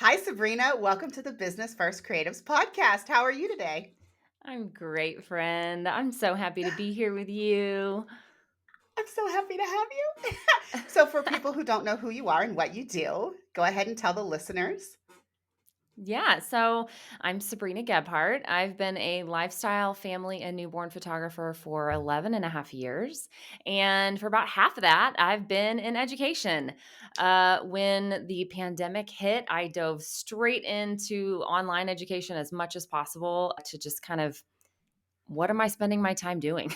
Hi, Sabrina. Welcome to the Business First Creatives podcast. How are you today? I'm great, friend. I'm so happy to be here with you. I'm so happy to have you. So, for people who don't know who you are and what you do, go ahead and tell the listeners. So I'm Sabrina Gebhardt. I've been a lifestyle, family, and newborn photographer for 11 and a half years. And for about half of that, I've been in education. When the pandemic hit, I dove straight into online education as much as possible to just kind of what am I spending my time doing?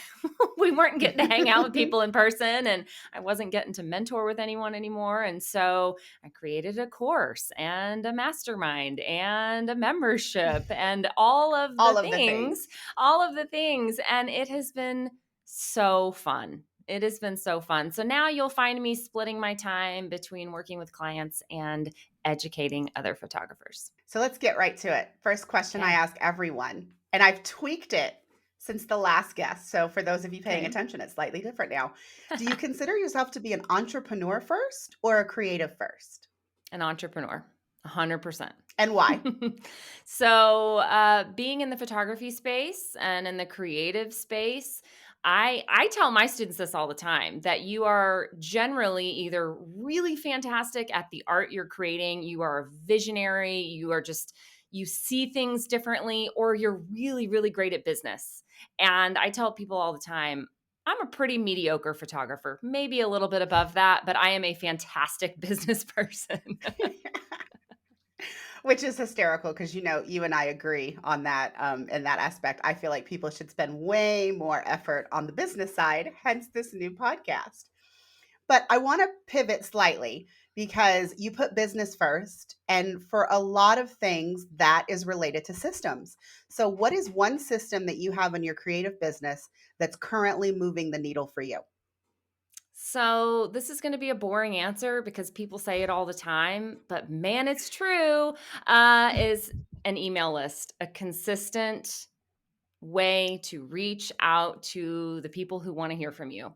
We weren't getting to hang out with people in person, and I wasn't getting to mentor with anyone anymore. And so I created a course and a mastermind and a membership and All of the things. all of the things. And it has been so fun. It has been so fun. So now you'll find me splitting my time between working with clients and educating other photographers. So, let's get right to it. First question I Okay. ask everyone, and I've tweaked it since the last guest. So, for those of you paying Okay. attention, it's slightly different now. Do you consider yourself to be an entrepreneur first or a creative first? An entrepreneur, 100%. And why? Being in the photography space and in the creative space, I tell my students this all the time that you are generally either really fantastic at the art you're creating, you are a visionary, you see things differently, or you're really, really great at business. And I tell people all the time, I'm a pretty mediocre photographer, maybe a little bit above that, but I am a fantastic business person. Which is hysterical because you and I agree on that in that aspect. I feel like people should spend way more effort on the business side, hence this new podcast. But I want to pivot slightly because you put business first, and for a lot of things, that is related to systems. So, what is one system that you have in your creative business that's currently moving the needle for you? So, this is going to be a boring answer because people say it all the time, but man, it's true. Is an email list, a consistent way to reach out to the people who want to hear from you.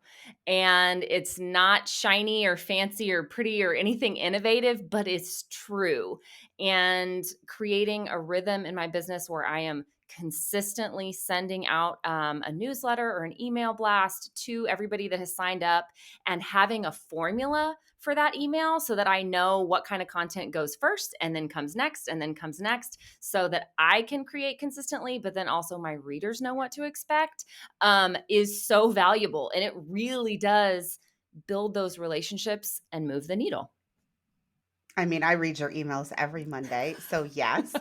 And it's not shiny or fancy or pretty or anything innovative, but it's true. And creating a rhythm in my business where I am consistently sending out a newsletter or an email blast to everybody that has signed up and having a formula for that email so that I know what kind of content goes first and then comes next and then comes next so that I can create consistently, but then also my readers know what to expect is so valuable. And it really does build those relationships and move the needle. I mean, I read your emails every Monday. So, yes,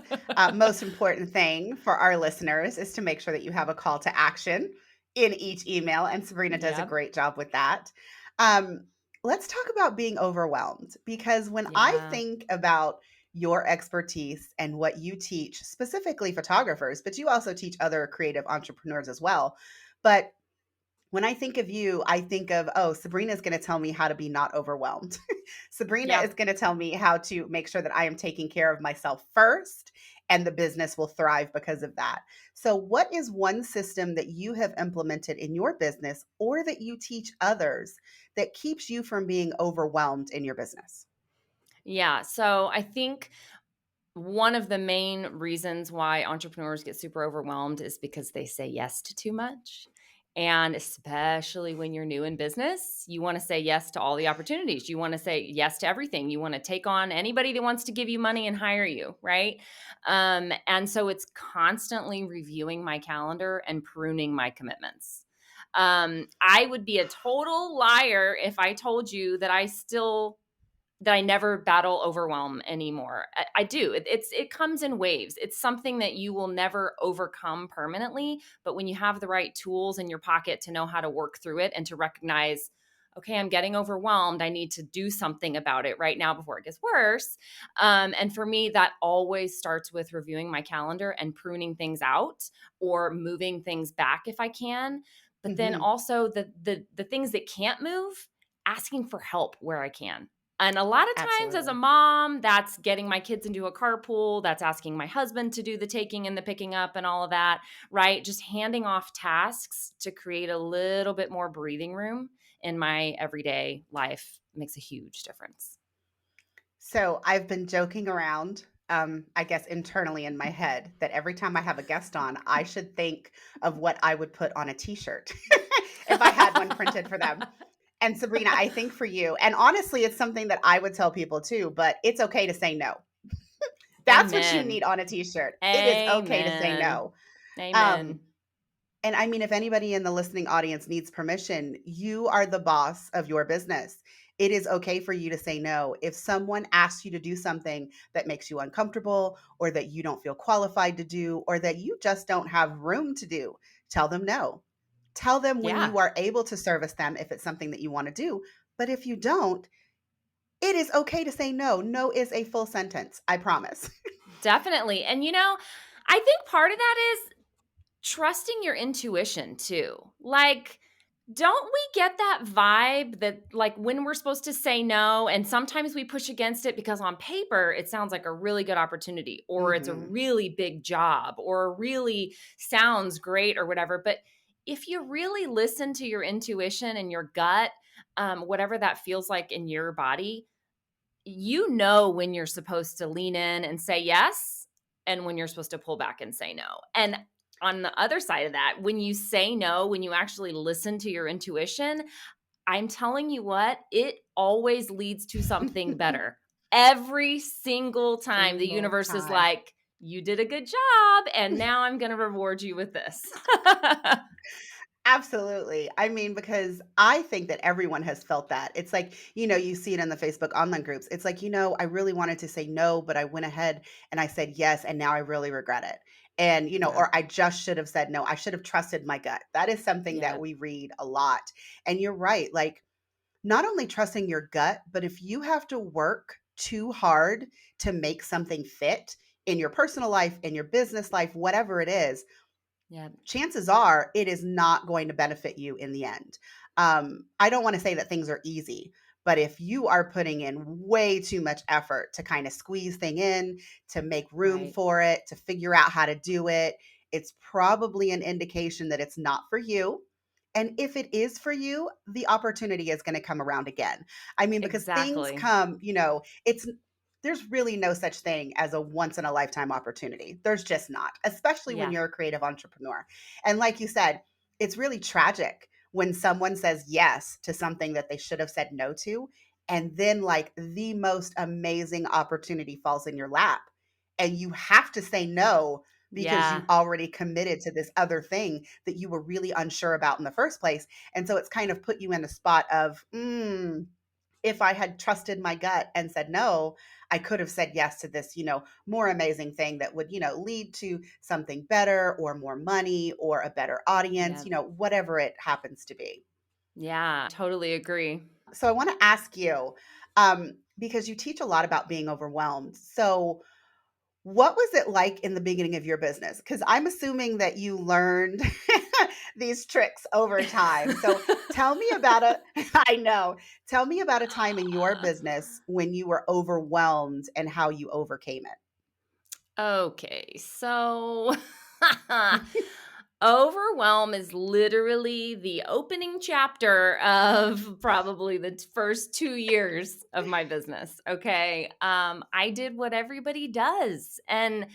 most important thing for our listeners is to make sure that you have a call to action in each email. And Sabrina does a Yep. great job with that. Um, let's talk about being overwhelmed because when I Yeah. think about your expertise and what you teach, specifically photographers, but you also teach other creative entrepreneurs as well. But when I think of you, I think of, oh, Sabrina's going to tell me how to be not overwhelmed. Sabrina Yeah. is going to tell me how to make sure that I am taking care of myself first and the business will thrive because of that. So, what is one system that you have implemented in your business or that you teach others that keeps you from being overwhelmed in your business? Yeah. So I think one of the main reasons why entrepreneurs get super overwhelmed is because they say yes to too much. And especially when you're new in business, you want to say yes to all the opportunities. You want to say yes to everything. You want to take on anybody that wants to give you money and hire you, right? And so it's constantly reviewing my calendar and pruning my commitments. I would be a total liar if I told you that I never battle overwhelm anymore. I do. It comes in waves. It's something that you will never overcome permanently, but when you have the right tools in your pocket to know how to work through it and to recognize, okay, I'm getting overwhelmed. I need to do something about it right now before it gets worse. And for me, that always starts with reviewing my calendar and pruning things out or moving things back if I can. But then Hmm. also the things that can't move, asking for help where I can. And a lot of times as a Absolutely. mom, that's getting my kids into a carpool, that's asking my husband to do the taking and the picking up and all of that, right? Just handing off tasks to create a little bit more breathing room in my everyday life makes a huge difference. So I've been joking around I guess, internally in my head that every time I have a guest on, I should think of what I would put on a t-shirt if I had one printed for them. And Sabrina, I think for you, and honestly, it's something that I would tell people too, but it's okay to say no. That's what you Amen. need on a t-shirt. It is okay to say Amen. no. Um, Amen. and I mean, if anybody in the listening audience needs permission, you are the boss of your business. It is okay for you to say no. If someone asks you to do something that makes you uncomfortable, or that you don't feel qualified to do, or that you just don't have room to do, tell them no. Tell them when Yeah, you are able to service them if it's something that you want to do. But if you don't, it is okay to say no. No is a full sentence, I promise. definitely. And I think part of that is trusting your intuition too. Like, don't we get that vibe that, like, when we're supposed to say no, and sometimes we push against it because on paper it sounds like a really good opportunity, or it's a Mhm. really big job, or really sounds great, or whatever. But if you really listen to your intuition and your gut, whatever that feels like in your body, you know when you're supposed to lean in and say yes, and when you're supposed to pull back and say no. And on the other side of that, when you say no, when you actually listen to your intuition, I'm telling you what, it always leads to something better. Every single time the Single universe is time. like, you did a good job, and now I'm going to reward you with this. Absolutely. I mean, because I think that everyone has felt that. It's like, you see it in the Facebook online groups. It's like, I really wanted to say no, but I went ahead and I said yes, and now I really regret it. And, Yeah. or I just should have said no. I should have trusted my gut. That is something that Yeah. we read a lot. And you're right. Like, not only trusting your gut, but if you have to work too hard to make something fit in your personal life, in your business life, whatever it is, Yeah. chances are it is not going to benefit you in the end. I don't want to say that things are easy, but if you are putting in way too much effort to kind of squeeze thing in, to make room Right. for it, to figure out how to do it, it's probably an indication that it's not for you. And if it is for you, the opportunity is going to come around again. I mean, because things Exactly. come, it's there's really no such thing as a once in a lifetime opportunity. There's just not, especially when Yeah. you're a creative entrepreneur. And like you said, it's really tragic when someone says yes to something that they should have said no to. And then, like, the most amazing opportunity falls in your lap. And you have to say no because you Yeah. already committed to this other thing that you were really unsure about in the first place. And so it's kind of put you in a spot of, if I had trusted my gut and said no, I could have said yes to this, more amazing thing that would, lead to something better, or more money, or a better audience, Yeah. whatever it happens to be. Yeah. Totally agree. So I want to ask you, because you teach a lot about being overwhelmed. So what was it like in the beginning of your business? Because I'm assuming that you learned these tricks over time. So tell me about I know. Tell me about a time in your business when you were overwhelmed and how you overcame Okay, so it. overwhelm is literally the opening chapter of probably the first 2 years of my business. Okay. I did what everybody does. And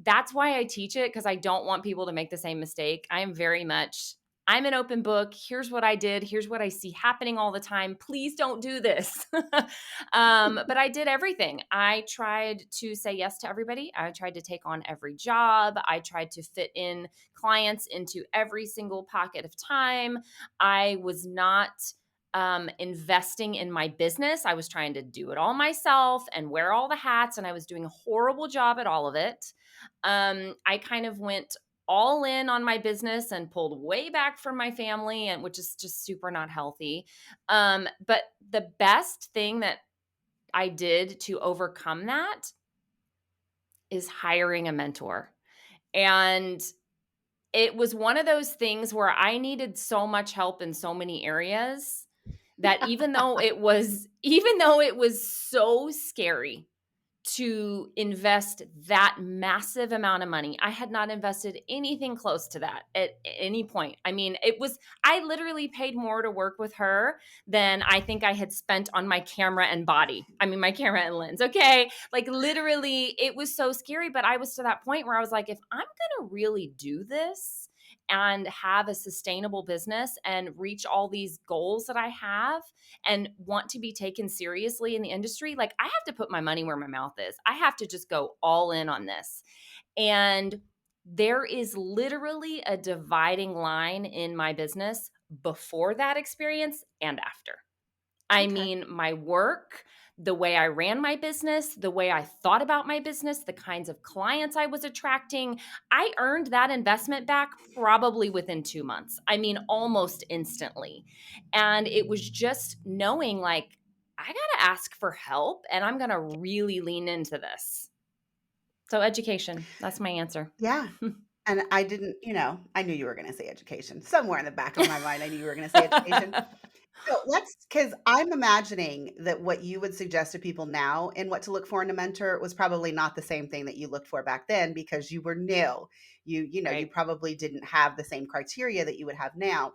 that's why I teach it, because I don't want people to make the same mistake. I am very much. I'm an open book. Here's what I did. Here's what I see happening all the time. Please don't do this. But I did everything. I tried to say yes to everybody. I tried to take on every job. I tried to fit in clients into every single pocket of time. I was not investing in my business. I was trying to do it all myself and wear all the hats, and I was doing a horrible job at all of it. I kind of went all in on my business and pulled way back from my family, and which is just super not healthy. But the best thing that I did to overcome that is hiring a mentor. And it was one of those things where I needed so much help in so many areas that even though it was so scary to invest that massive amount of money. I had not invested anything close to that at any point. I mean, I literally paid more to work with her than I think I had spent on my camera and body. I mean, my camera and lens. Okay. Like, literally, it was so scary. But I was to that point where I was like, if I'm going to really do this and have a sustainable business and reach all these goals that I have, and want to be taken seriously in the industry, like, I have to put my money where my mouth is. I have to just go all in on this. And there is literally a dividing line in my business before that experience and after. I Okay. mean, my work, the way I ran my business, the way I thought about my business, the kinds of clients I was attracting, I earned that investment back probably within 2 months. I mean, almost instantly. And it was just knowing, like, I got to ask for help and I'm going to really lean into this. So, education, that's my answer. Yeah. And I didn't, I knew you were going to say education. Somewhere in the back of my mind, I knew you were going to say education. So because I'm imagining that what you would suggest to people now and what to look for in a mentor was probably not the same thing that you looked for back then because you were new. You Right. probably didn't have the same criteria that you would have now.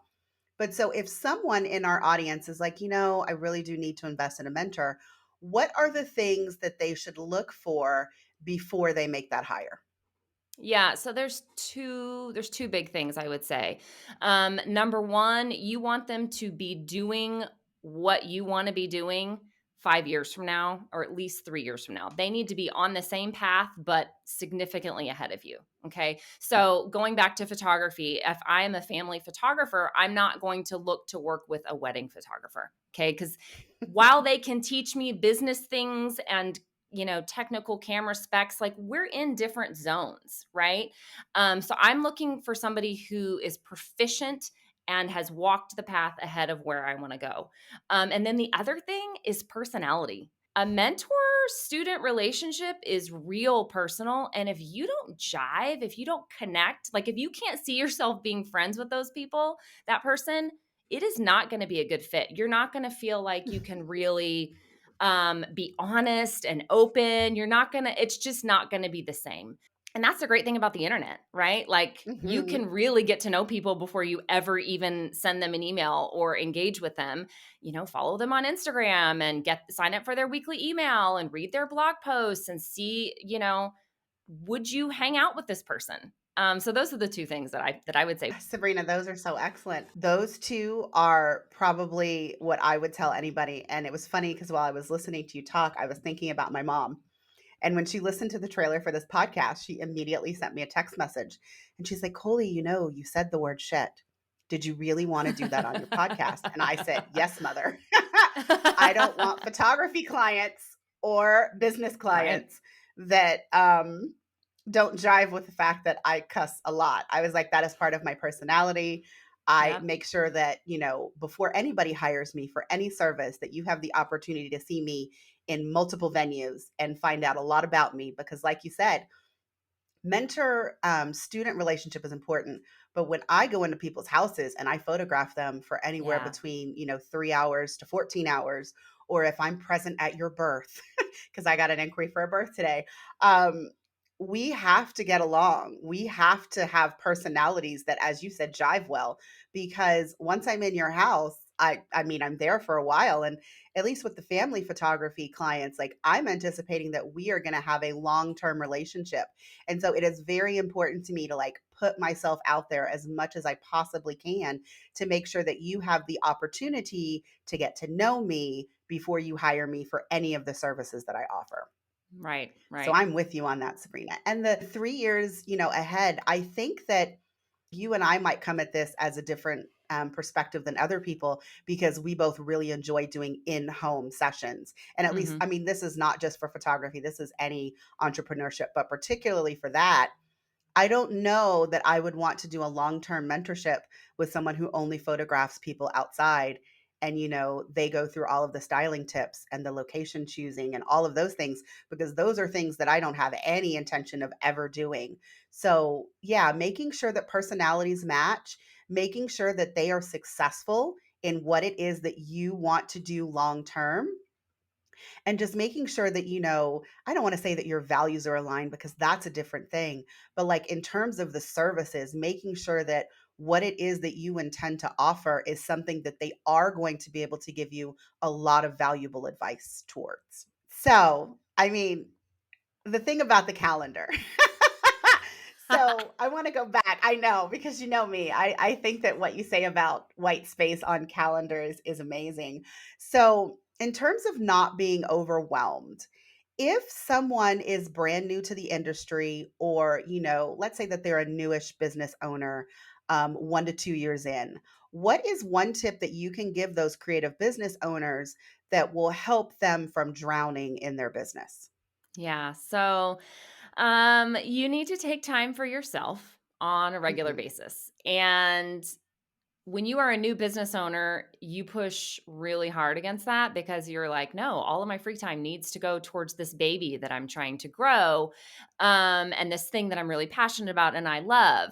But so if someone in our audience is like, I really do need to invest in a mentor, what are the things that they should look for before they make that hire? Yeah, so there's two big things I would say. Number one, you want them to be doing what you want to be doing 5 years from now, or at least 3 years from now. They need to be on the same path, but significantly ahead of you. Okay. So going back to photography, if I am a family photographer, I'm not going to look to work with a wedding photographer. Okay. Because while they can teach me business things and technical camera specs, like, we're in different zones, right? So I'm looking for somebody who is proficient and has walked the path ahead of where I want to go. And then the other thing is personality. A mentor student relationship is real personal. And if you don't jive, if you don't connect, like, if you can't see yourself being friends with those people, that person, it is not going to be a good fit. You're not going to feel like you can really be honest and open. It's just not going to be the same. And that's the great thing about the internet, right? Like, you can Mhm. really get to know people before you ever even send them an email or engage with them. Follow them on Instagram and sign up for their weekly email and read their blog posts and see, would you hang out with this person? So those are the two things that I would say. Sabrina, those are so excellent. Those two are probably what I would tell anybody. And it was funny because while I was listening to you talk, I was thinking about my mom. And when she listened to the trailer for this podcast, she immediately sent me a text message. And she's like, Colie, you said the word shit. Did you really want to do that on your podcast? And I said, yes, mother. I don't want photography clients or business Right. clients that don't jive with the fact that I cuss a lot. I was like, that is part of my personality. I Yep. make sure that, before anybody hires me for any service, that you have the opportunity to see me in multiple venues and find out a lot about me. Because, like you said, mentor student relationship is important. But when I go into people's houses and I photograph them for anywhere Yeah. between 3 hours to 14 hours, or if I'm present at your birth because I got an inquiry for a birth today, we have to get along. We have to have personalities that, as you said, jive well. Because once I'm in your house, I mean, I'm there for a while. And at least with the family photography clients, like, I'm anticipating that we are going to have a long-term relationship. And so it is very important to me to, like, put myself out there as much as I possibly can to make sure that you have the opportunity to get to know me before you hire me for any of the services that I offer. Right. So Right. I'm with you on that, Sabrina. And the 3 years, ahead, I think that you and I might come at this as a different perspective than other people because we both really enjoy doing in-home sessions. And at least, Hmm. I mean, this is not just for photography, this is any entrepreneurship, but particularly for that, I don't know that I would want to do a long-term mentorship with someone who only photographs people outside and they go through all of the styling tips and the location choosing and all of those things because those are things that I don't have any intention of ever doing. So, yeah, making sure that personalities match, making sure that they are successful in what it is that you want to do long term, And just making sure that, I don't want to say that your values are aligned because that's a different thing, but like in terms of the services, making sure that what it is that you intend to offer is something that they are going to be able to give you a lot of valuable advice towards. So, I mean, the thing about the calendar. So I want to go back. I know because you know me. I think that what you say about white space on calendars is amazing. So, in terms of not being overwhelmed, if someone is brand new to the industry, or, let's say that they're a newish business owner, 1 to 2 years in, what is one tip that you can give those creative business owners that will help them from drowning in their business? Yeah. So, you need to take time for yourself on a regular Hmm. basis. And when you are a new business owner, you push really hard against that because you're like, no, all of my free time needs to go towards this baby that I'm trying to grow, and this thing that I'm really passionate about and I love.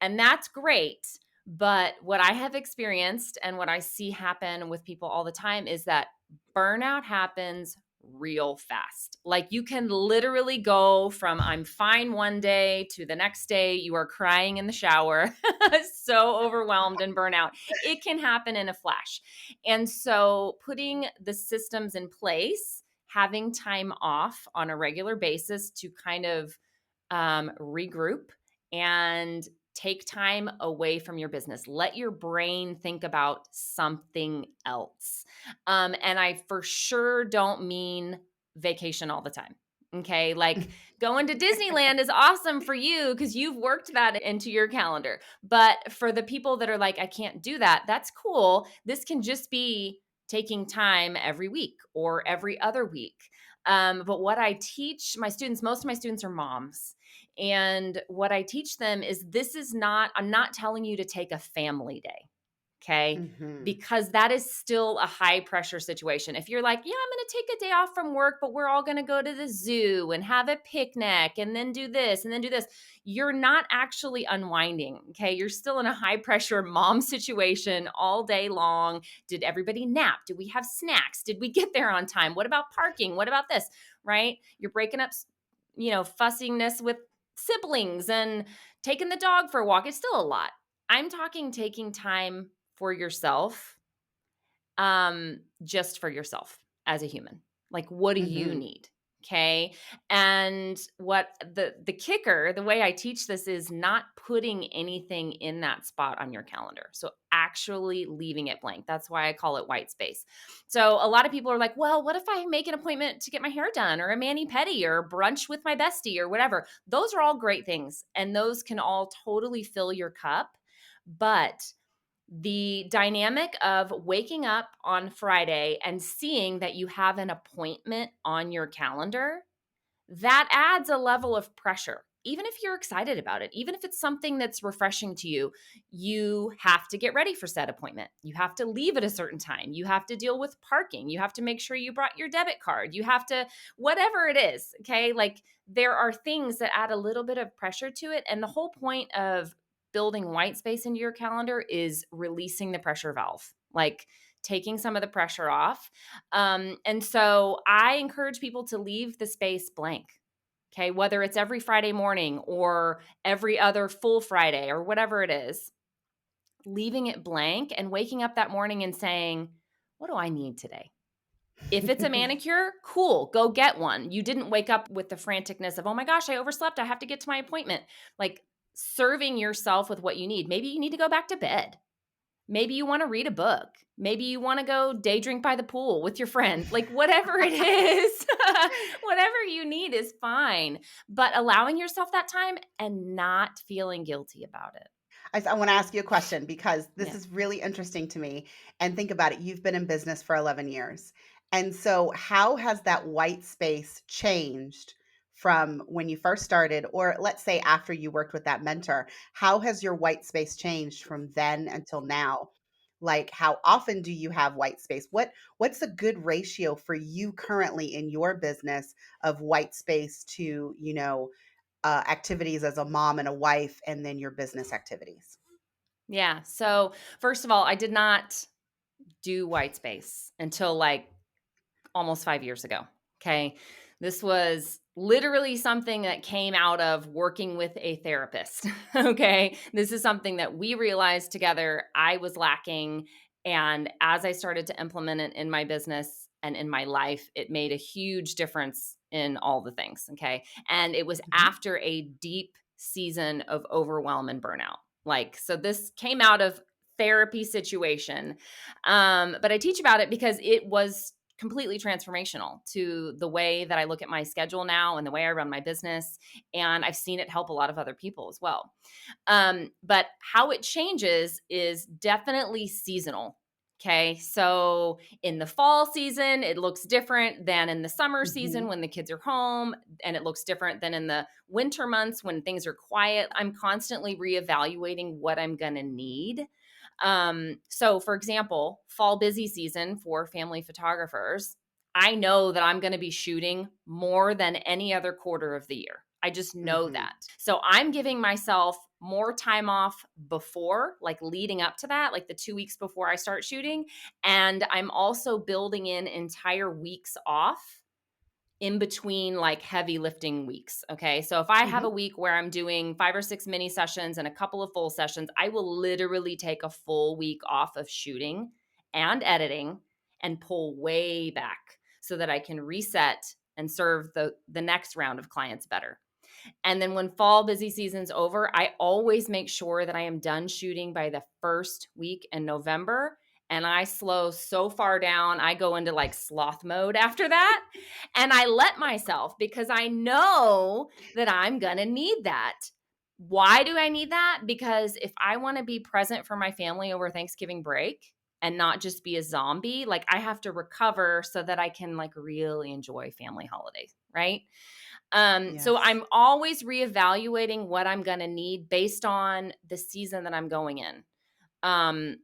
And that's great. But what I have experienced and what I see happen with people all the time is that burnout happens real fast. Like you can literally go from I'm fine one day to the next day, you are crying in the shower, so overwhelmed and burnout. It can happen in a flash. And so putting the systems in place, having time off on a regular basis to kind of regroup and take time away from your business. Let your brain think about something else. And I for sure don't mean vacation all the time. Okay. Like going to Disneyland is awesome for you because you've worked that into your calendar. But for the people that are like, I can't do that, that's cool. This can just be taking time every week or every other week. But what I teach my students, most of my students are moms. And what I teach them is this is not, I'm not telling you to take a family day. Okay. Hmm. Because that is still a high pressure situation. If you're like, yeah, I'm going to take a day off from work, but we're all going to go to the zoo and have a picnic and then do this and then do this, you're not actually unwinding. Okay. You're still in a high pressure mom situation all day long. Did everybody nap? Did we have snacks? Did we get there on time? What about parking? What about this? Right. You're breaking up, fussiness with siblings and taking the dog for a walk. It's still a lot. I'm talking taking time for yourself, just for yourself as a human. Like, what do you Hmm. need? Okay. And what the kicker, the way I teach this is not putting anything in that spot on your calendar. So actually leaving it blank. That's why I call it white space. So a lot of people are like, well, what if I make an appointment to get my hair done or a mani-pedi or brunch with my bestie or whatever? Those are all great things. And those can all totally fill your cup. But the dynamic of waking up on Friday and seeing that you have an appointment on your calendar, that adds a level of pressure. Even if you're excited about it, even if it's something that's refreshing to you, you have to get ready for said appointment. You have to leave at a certain time. You have to deal with parking. You have to make sure you brought your debit card. You have to, whatever it is, okay? Like there are things that add a little bit of pressure to it. And the whole point of building white space into your calendar is releasing the pressure valve, like taking some of the pressure off. And so I encourage people to leave the space blank. Okay. Whether it's every Friday morning or every other full Friday or whatever it is, leaving it blank and waking up that morning and saying, what do I need today? If it's a manicure, cool, go get one. You didn't wake up with the franticness of, oh my gosh, I overslept. I have to get to my appointment. Like serving yourself with what you need. Maybe you need to go back to bed. Maybe you wanna read a book. Maybe you wanna go day drink by the pool with your friend. Like, whatever it is, whatever you need is fine, but allowing yourself that time and not feeling guilty about it. I want to ask you a question because this Yeah. is really interesting to me. And think about it, you've been in business for 11 years. And so, how has that white space changed from when you first started, or let's say after you worked with that mentor? How has your white space changed from then until now? Like, how often do you have white space? What's a good ratio for you currently in your business of white space to, activities as a mom and a wife, and then your business activities? Yeah, so, first of all, I did not do white space until, like, almost 5 years ago. Okay. This was literally something that came out of working with a therapist. Okay. This is something that we realized together I was lacking. And as I started to implement it in my business and in my life, it made a huge difference in all the things. Okay. And it was Mhm. after a deep season of overwhelm and burnout. Like, so this came out of therapy situation. But I teach about it because it was completely transformational to the way that I look at my schedule now and the way I run my business. And I've seen it help a lot of other people as well. But how it changes is definitely seasonal. Okay. So in the fall season, it looks different than in the summer season Mhm. when the kids are home, and it looks different than in the winter months when things are quiet. I'm constantly reevaluating what I'm going to need. So for example, fall busy season for family photographers, I know that I'm going to be shooting more than any other quarter of the year. I just know Mhm. that. So I'm giving myself more time off before, like leading up to that, like the 2 weeks before I start shooting. And I'm also building in entire weeks off in between like heavy lifting weeks. Okay. So if I have a Mhm. week where I'm doing 5 or 6 mini sessions and a couple of full sessions, I will literally take a full week off of shooting and editing and pull way back so that I can reset and serve the next round of clients better. And then when fall busy season's over, I always make sure that I am done shooting by the first week in November. And I slow so far down, I go into like sloth mode after that. And I let myself because I know that I'm going to need that. Why do I need that? Because if I want to be present for my family over Thanksgiving break and not just be a zombie, like I have to recover so that I can like really enjoy family holidays, right? So Yes. I'm always reevaluating what I'm going to need based on the season that I'm going in. Um,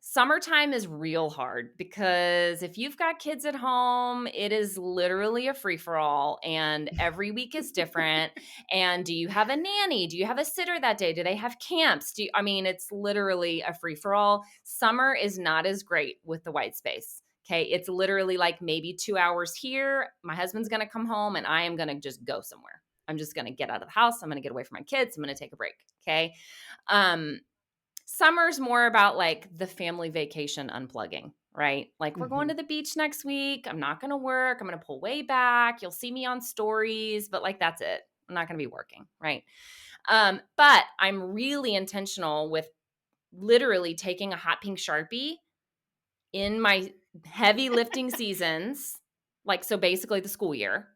Summertime is real hard because if you've got kids at home, it is literally a free for all, and every week is different. And do you have a nanny? Do you have a sitter that day? Do they have camps? I mean, it's literally a free for all. Summer is not as great with the white space. Okay. It's literally like maybe 2 hours here. My husband's going to come home and I am going to just go somewhere. I'm just going to get out of the house. I'm going to get away from my kids. I'm going to take a break. Okay. Um, Summer's more about like the family vacation unplugging, right? Like we're going to Mhm. the beach next week. I'm not going to work. I'm going to pull way back. You'll see me on stories, but like that's it. I'm not going to be working, right? But I'm really intentional with literally taking a hot pink Sharpie in my heavy lifting seasons, like so basically the school year,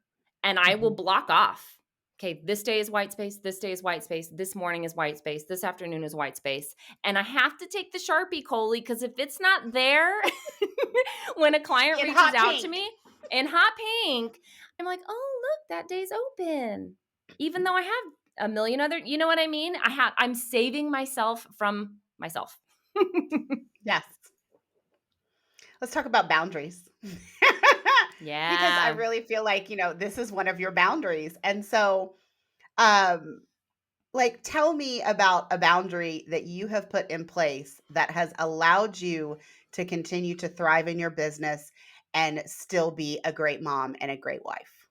and I will Mhm. block off. Okay, this day is white space, this day is white space, this morning is white space, this afternoon is white space. And I have to take the Sharpie, Colie, because if it's not there when a client In reaches hot out to pink. me in hot pink, I'm like, oh, look, that day's open. Even though I have a million other, you know what I mean? I'm saving myself from myself. Yes. Let's talk about boundaries. Because I Yeah. really feel like, this is one of your boundaries. And so, um, like, tell me about a boundary that you have put in place that has allowed you to continue to thrive in your business and still be a great mom and a great wife.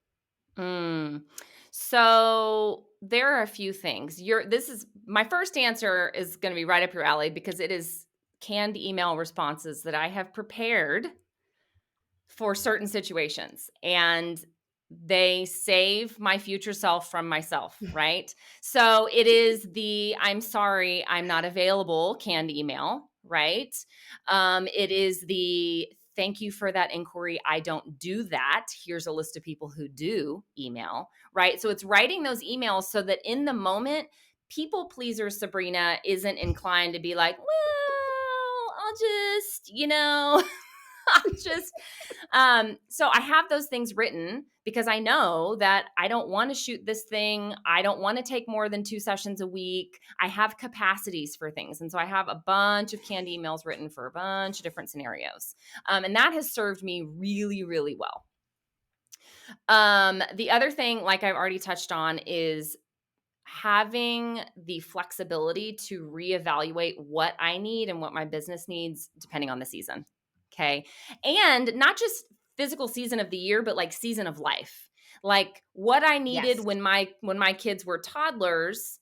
Mm. So there are a few things. This is my first answer is going to be right up your alley because it is canned email responses that I have prepared for certain situations, and they save my future self from myself, right? So it is the I'm sorry, I'm not available canned email, right? It is the thank you for that inquiry. I don't do that. Here's a list of people who do email, right? So it's writing those emails so that in the moment, people pleaser Sabrina isn't inclined to be like, well, I'll just, I'll just so I have those things written because I know that I don't want to shoot this thing. I don't want to take more than 2 sessions a week. I have capacities for things. And so I have a bunch of canned emails written for a bunch of different scenarios. And that has served me really, really well. The other thing, like I've already touched on, is having the flexibility to reevaluate what I need and what my business needs depending on the season. Okay. And not just physical season of the year, but like season of life. Like what I needed Yes. when my kids were toddlers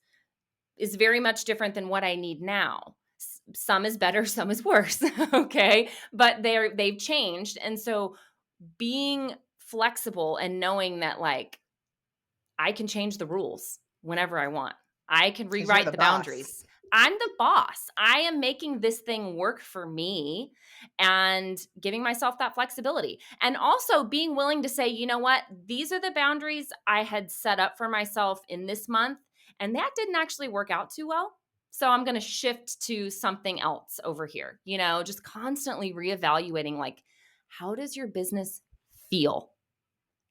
is very much different than what I need now. Some is better, some is worse, okay? But they've changed, and so being flexible and knowing that, like, I can change the rules whenever I want. I can 'Cause you're rewrite the the boss. boundaries. I'm the boss. I am making this thing work for me and giving myself that flexibility. And also being willing to say, you know what? These are the boundaries I had set up for myself in this month. And that didn't actually work out too well. So I'm going to shift to something else over here. Just constantly reevaluating, like, how does your business feel?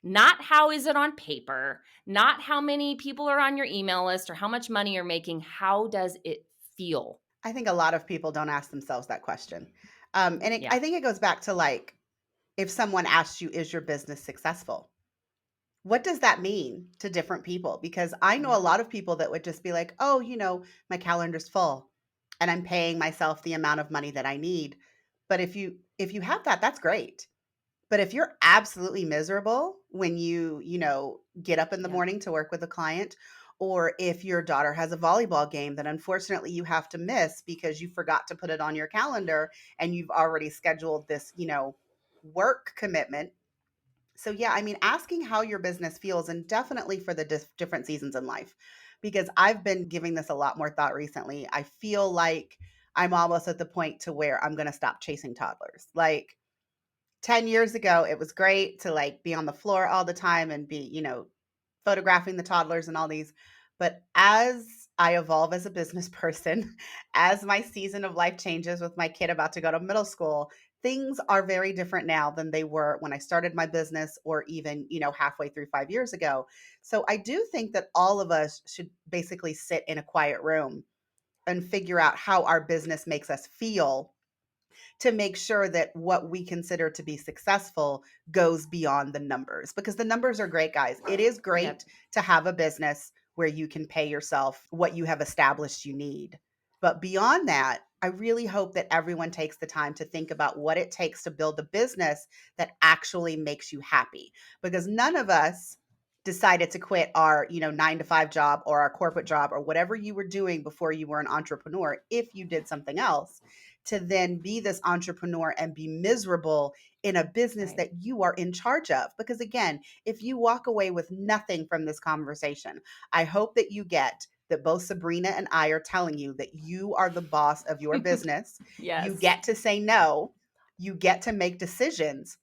Not how is it on paper, not how many people are on your email list or how much money you're making. How does it feel? I think a lot of people don't ask themselves that question. Yeah. I think it goes back to like, if someone asks you, is your business successful? What does that mean to different people? Because I know a Yeah. lot of people that would just be like, oh, my calendar's full and I'm paying myself the amount of money that I need. But if you have that, that's great. But if you're absolutely miserable when you get up in the Yeah. morning to work with a client, or if your daughter has a volleyball game that unfortunately you have to miss because you forgot to put it on your calendar and you've already scheduled this work commitment. So yeah, I mean, asking how your business feels, and definitely for the different seasons in life, because I've been giving this a lot more thought recently. I feel like I'm almost at the point to where I'm going to stop chasing toddlers. Like 10 years ago, it was great to like be on the floor all the time and be photographing the toddlers and all these. But as I evolve as a business person, as my season of life changes with my kid about to go to middle school, things are very different now than they were when I started my business or even halfway through 5 years ago. So I do think that all of us should basically sit in a quiet room and figure out how our business makes us feel to make sure that what we consider to be successful goes beyond the numbers, because the numbers are great, guys. It is great Yep. to have a business where you can pay yourself what you have established you need. But beyond that, I really hope that everyone takes the time to think about what it takes to build a business that actually makes you happy, because none of us decided to quit our 9 to 5 job or our corporate job or whatever you were doing before you were an entrepreneur, if you did something else, to then be this entrepreneur and be miserable in a business Right. that you are in charge of. Because again, if you walk away with nothing from this conversation, I hope that you get that both Sabrina and I are telling you that you are the boss of your business. You Yes. get to say no, you get to make decisions.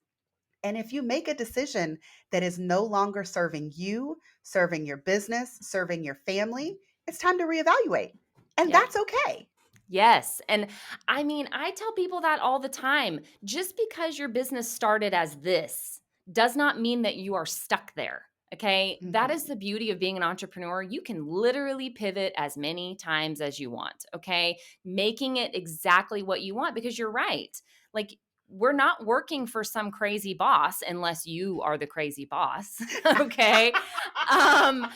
And if you make a decision that is no longer serving you, serving your business, serving your family, it's time to reevaluate. And Yep. that's okay. Yes. And I mean, I tell people that all the time. Just because your business started as this does not mean that you are stuck there. Okay. That is Mhm. the beauty of being an entrepreneur. You can literally pivot as many times as you want. Okay. Making it exactly what you want, because you're right. Like, we're not working for some crazy boss unless you are the crazy boss. Okay. Um,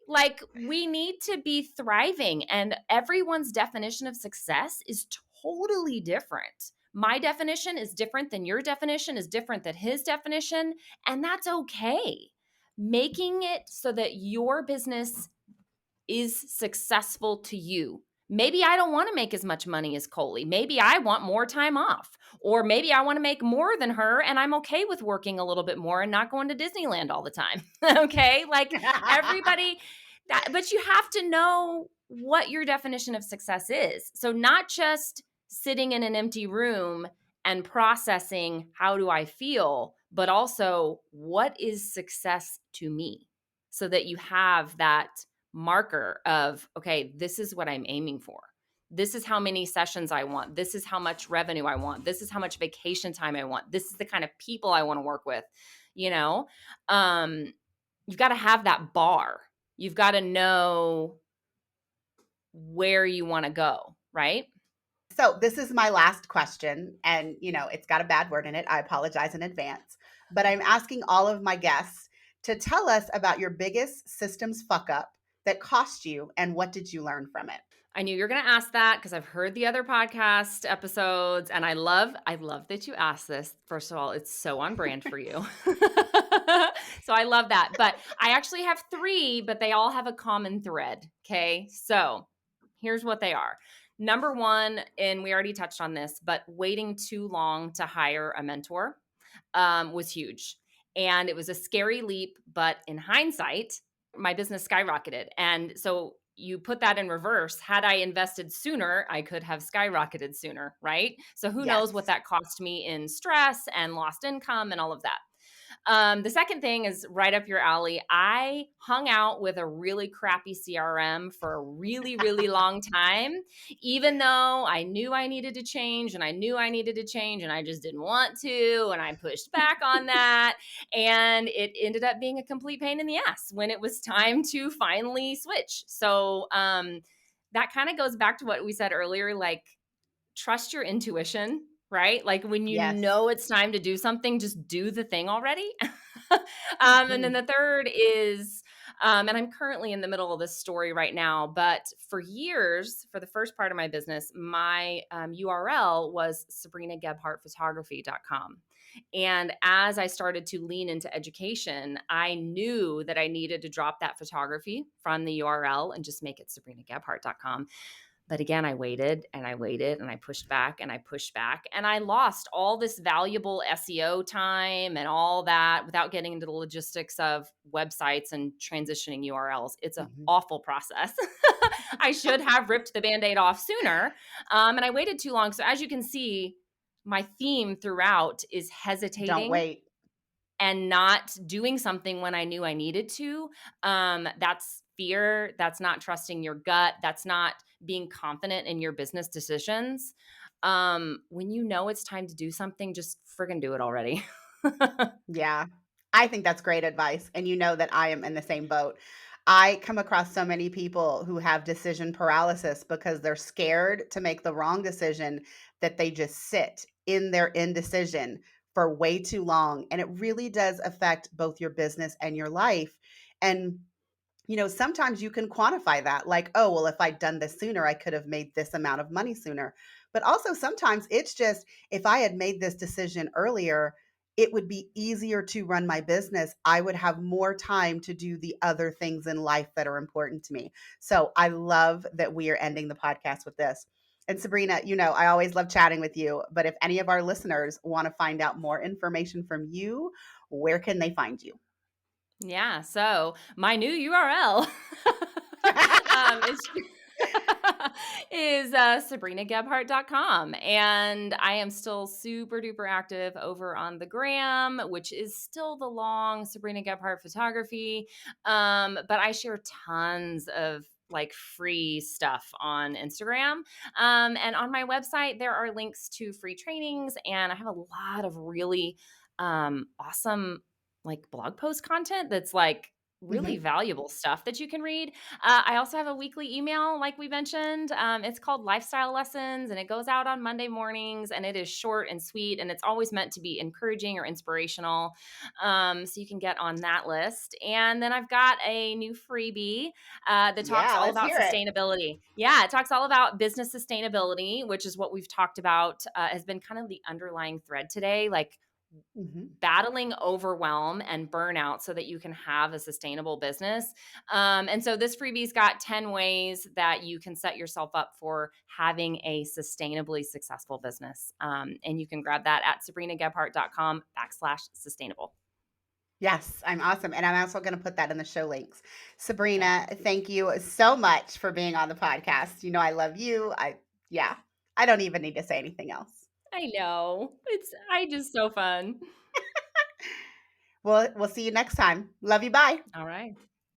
like, we need to be thriving, and everyone's definition of success is totally different. My definition is different than your definition is different than his definition, and that's okay. Making it so that your business is successful to you. Maybe I don't want to make as much money as Colie. Maybe I want more time off. Or maybe I want to make more than her and I'm okay with working a little bit more and not going to Disneyland all the time. Okay? Like, everybody but you have to know what your definition of success is. So not just sitting in an empty room and processing how do I feel, but also what is success to me, so that you have that marker of, okay, this is what I'm aiming for. This is how many sessions I want. This is how much revenue I want. This is how much vacation time I want. This is the kind of people I want to work with. You know, um, you've got to have that bar. You've got to know where you want to go, right? So this is my last question, and it's got a bad word in it. I apologize in advance. But I'm asking all of my guests to tell us about your biggest systems fuck up that cost you and what did you learn from it? I knew you were gonna ask that because I've heard the other podcast episodes, and I love that you asked this. First of all, it's so on brand for you. So I love that. But I actually have 3, but they all have a common thread, okay? So, here's what they are. Number 1, and we already touched on this, but waiting too long to hire a mentor, was huge. And it was a scary leap, but in hindsight, my business skyrocketed. And so you put that in reverse. Had I invested sooner, I could have skyrocketed sooner, right? So who knows what Yes. that cost me in stress and lost income and all of that. The second thing is right up your alley. I hung out with a really crappy CRM for a really, really long time, even though I knew I needed to change and I knew I needed to change and I just didn't want to. And I pushed back on that. And it ended up being a complete pain in the ass when it was time to finally switch. So, that kind of goes back to what we said earlier, like trust your intuition, right? Like when you Yes. know it's time to do something, just do the thing already. And then Mhm. the third is, and I'm currently in the middle of this story right now, but for years, for the first part of my business, my URL was sabrinagebhardtphotography.com. And as I started to lean into education, I knew that I needed to drop that photography from the URL and just make it sabrinagebhardt.com. But again, I waited and I waited and I pushed back and I pushed back and I lost all this valuable SEO time and all that without getting into the logistics of websites and transitioning URLs. It's an Mhm. awful process. I should have ripped the band aid off sooner. And I waited too long. So, as you can see, my theme throughout is Don't hesitating wait. and not doing something when I knew I needed to. That's fear. That's not trusting your gut. That's not being confident in your business decisions. When you know it's time to do something, just friggin' do it already. Yeah. I think that's great advice, and you know that I am in the same boat. I come across so many people who have decision paralysis because they're scared to make the wrong decision, that they just sit in their indecision for way too long, and it really does affect both your business and your life. And sometimes you can quantify that, like, oh, well, if I'd done this sooner, I could have made this amount of money sooner. But also sometimes it's just, if I had made this decision earlier, it would be easier to run my business. I would have more time to do the other things in life that are important to me. So I love that we are ending the podcast with this. And Sabrina, I always love chatting with you, but if any of our listeners want to find out more information from you, where can they find you? Yeah, so my new URL is is sabrinagebhardt.com. And I am still super duper active over on the gram, which is still the long Sabrina Gebhardt photography. But I share tons of like free stuff on Instagram. And on my website, there are links to free trainings, and I have a lot of really awesome like blog post content that's like really Mhm. valuable stuff that you can read. I also have a weekly email, like we mentioned. It's called Lifestyle Lessons, and it goes out on Monday mornings. And it is short and sweet, and it's always meant to be encouraging or inspirational. So you can get on that list. And then I've got a new freebie that talks Yeah, all let's about hear it. sustainability. Yeah, it talks all about business sustainability, which is what we've talked about, has been kind of the underlying thread today. Like Mhm. battling overwhelm and burnout so that you can have a sustainable business. And so this freebie's got 10 ways that you can set yourself up for having a sustainably successful business. And you can grab that at sabrinagebhardt.com/sustainable. Yes, I'm awesome, and I'm also gonna put that in the show links. Okay. Sabrina, thank you so much for being on the podcast. You know I love you. Yeah, I don't even need to say anything else. I know. I just so fun. We'll see you next time. Love you, bye. All right.